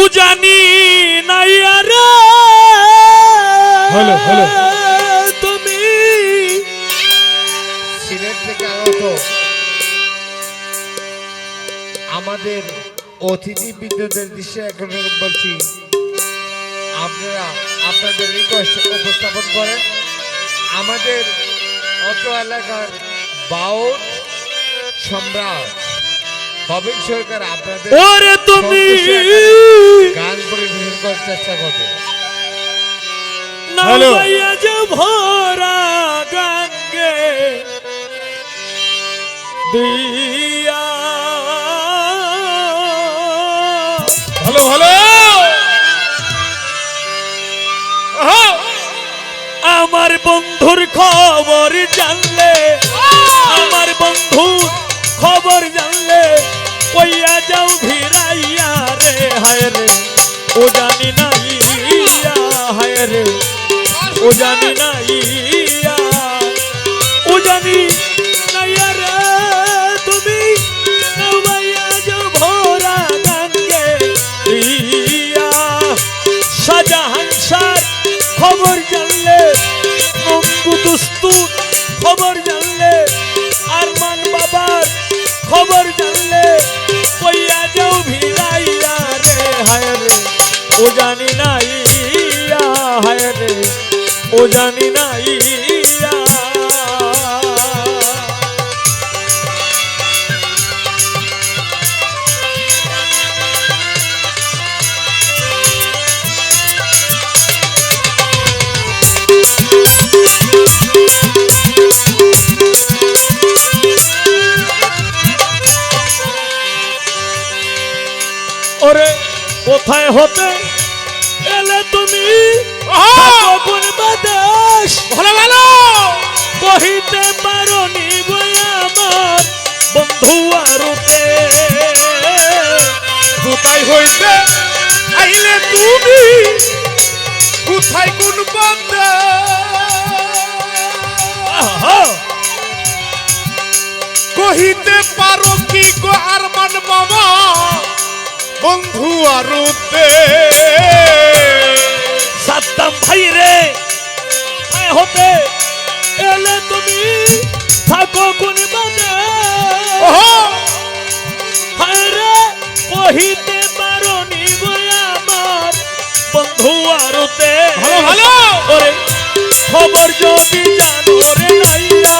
উজানি নাই আরে hello hello তুমি সিলেট থেকে আগত আমাদের অতিথি বিদ্যুতের দৃশ্যে এখন বলছি, আপনারা আপনাদের রিকোয়েস্ট উপস্থাপন করেন। আমাদের অত্র এলাকার বাউল সম্রাট কবির সরকার আপনাদের ওরে তুমি গান পরিবেশন করার চেষ্টা করবে। হ্যালো যে ভরা গঙ্গে দিয়া ভালো ভালো আমার বন্ধুর খবর জানলে, আমার বন্ধুর খবর জানলে কইয়া যাও ভিড়াইয়া রে হায় রে ও জানি নাই হায় রে ও জানি নাই ও জানি নাই রে তুমি নবাইয়া যাও ভরা গঙ্গে দিয়া শাহজাহান শাহ খবর জানলে, নঙ্গু দুস্তুর খবর জানলে, আরমান বাবার খবর জানলে কইয়া যাও ভিড়াইয়া রে হায় রে ও জানি নাই হায় রে ও জানি নাই ওরে কোথায় হতে এলে তুমি কোন বাদেশ ভালো ভালো কহিতে পারো নি গো আমার বন্ধু আরতে কোথায় হইতে আইলে তুমি কোথায় কোন বান্দা কহিতে পারো কি গো আরমান বাবা বন্ধু আরুতে সাদ্দাম ভাই রে কোথায় হতে এলে তুমি থাকো কোন বাদেশ হায় রে কহিতে পারো নি গো আমার বন্ধু আরতে ভালো ভালো ওরে খবর যদি জানো রে নাইয়া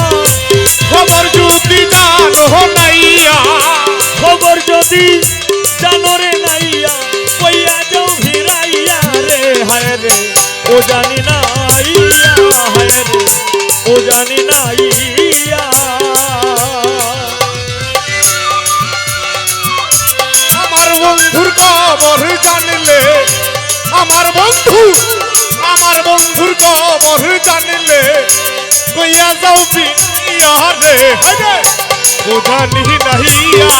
খবর যদি জানো নাইয়া খবর যদি জানো রে নাইয়া কইয়া যাও ভিড়াইয়া রে হায় রে ও জানি নাইয়া হায় রে ও জানি নাইয়া আমার বন্ধুর খবর জানলে আমার বন্ধুর খবর জানলে কইয়া যাও বিয়া রে হায় ও জানি নাইয়া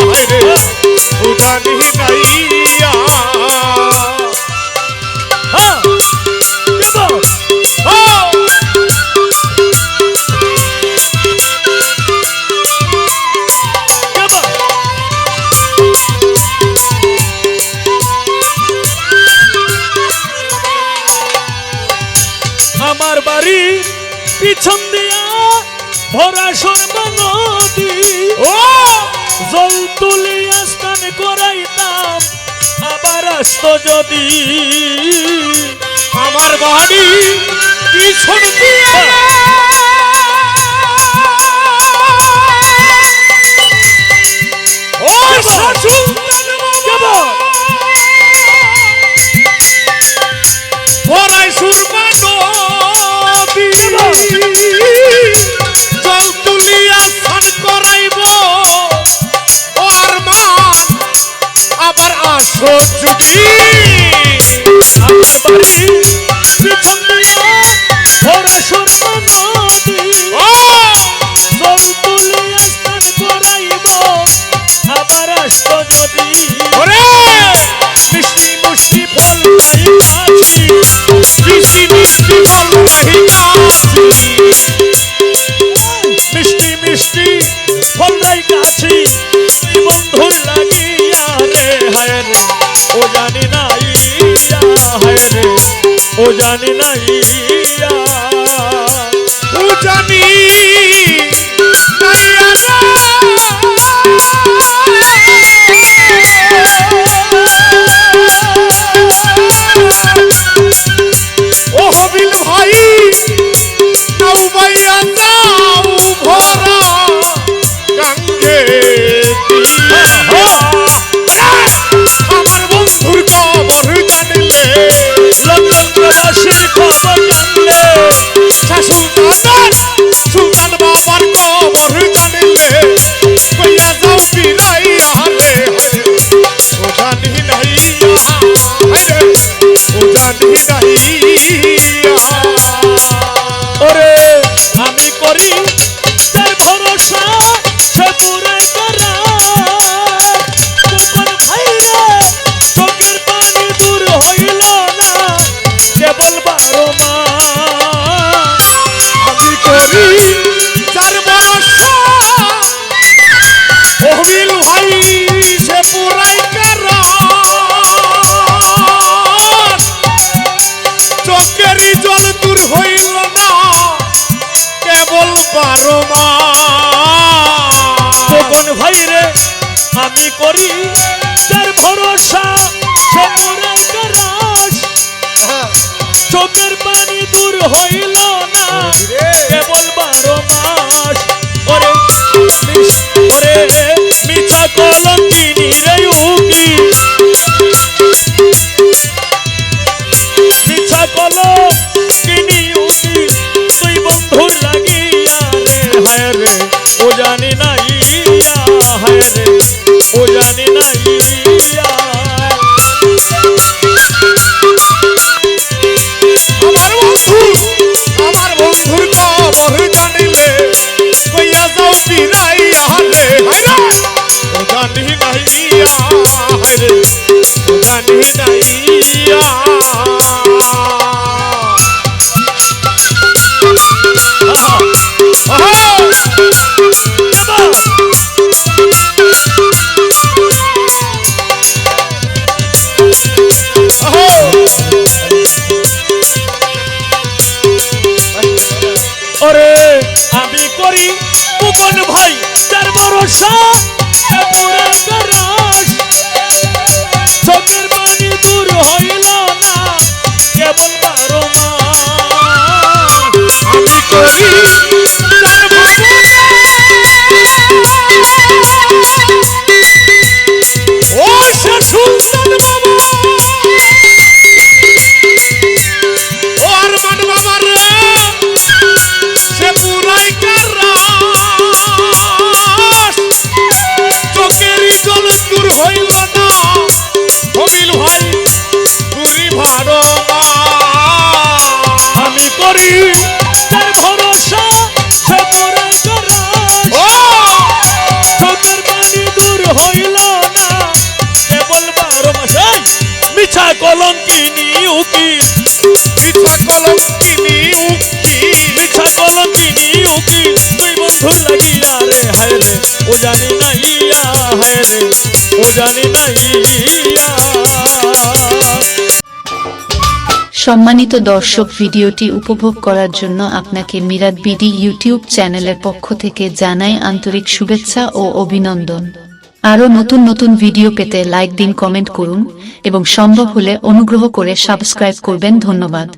হায় রে ও জানি নাইয়া হ্যাঁ কেবল কেবল আমার বাড়ি পিছন দিয়া ভরা শর্মা নদী ও জল তুলিয়া স্নান করাইতাম আবার আসত যদি আমার বাড়ি পিছন দিয়ে ও শাশুড় কেবল পরাই সুরমা নদী জল তুলিয়া স্নান করাইব ও আরমান আবার আসো যদি আমার বাড়ি পিছন দিয়া ভরা শর্মা নদী ও জল তুলিয়া স্নান করাইব আবার আসত যদি ওরে মিষ্টি মুষ্টি ফল পাই কাছি মিষ্টি মিষ্টি বল নাহি কাছি মিষ্টি মিষ্টি ফল লাই কাছি বন্ধুর লাগিয়া রে হায় রে ও জানি ও জানি না ইয়া ও জানি নাইয়া ও হবিল ভাই নাও বাইয়া যাও ভরা গঙ্গে আমার বন্ধুর খবর জানলে লন্ডন প্রবাসীর খবর জানলে সুলতান বাবার খবর জানলে কইয়া যাও ফিরাইয়া রে ও জানি নাইয়া ও জানি নাইয়া ওরে আমি করি তার ভরসা সে পুরে করা গোপন ভাইরে চোখের পানি দূর হইল না কেবল 12 মাস আমি করি যার ভরসা অহিল ভাই সে পুরাই করা চোখেরই জল দূর হইল না কেবল 12 মাস গোপন ভাইরে আমি করি তার ভরসা সে পুরে করাস চোখের পানি দূর হইল না কেবল 12 মাস ওরে ওরে মিছা কলঙ্কিনী রে উকি মিছা কলঙ্কিনী উকি তুই বন্ধুর লাগিয়া রে হায় রে ও জানি না ইয়া হায় রে ও জানি না ইয়া আমার বন্ধুর খবর জানিলে কইয়া যাও ফিরাইয়া রে হায়রে ও জানি নাইয়া হায়রে ও জানি নাইয়া ওরে আমি করি গোপন ভাই তার ভরসা পুরা করাস চোখের পানি দূর হইল না কেবল 12 মাস আমি করি যার ভরসা ও সে সুলতান বাবা ও আরমান বাবা রে সে পুরাই কারাস চোখেরই জল দূর হইল না হবিল ভাই পুরি ভাড়ো আমি করি তার ভরসা সে পুরা করাস ও চোখের পানি দূর হইল না কেবল 12 মাস এই মিছা কলঙ্কিনী উকি মিছা কলঙ্কিনী উক্তি মিছা কলঙ্কিনী উকি তুই বন্ধুর লাগিয়া রে হায় রে ও জানি না ইয়া হায় রে ও জানি না ইয়া সম্মানিত দর্শক, ভিডিওটি উপভোগ করার জন্য আপনাকে মিরাত বিডি ইউটিউব চ্যানেলের পক্ষ থেকে জানাই আন্তরিক শুভেচ্ছা ও অভিনন্দন। আরও নতুন নতুন ভিডিও পেতে লাইক দিন, কমেন্ট করুন এবং সম্ভব হলে অনুগ্রহ করে সাবস্ক্রাইব করবেন। ধন্যবাদ।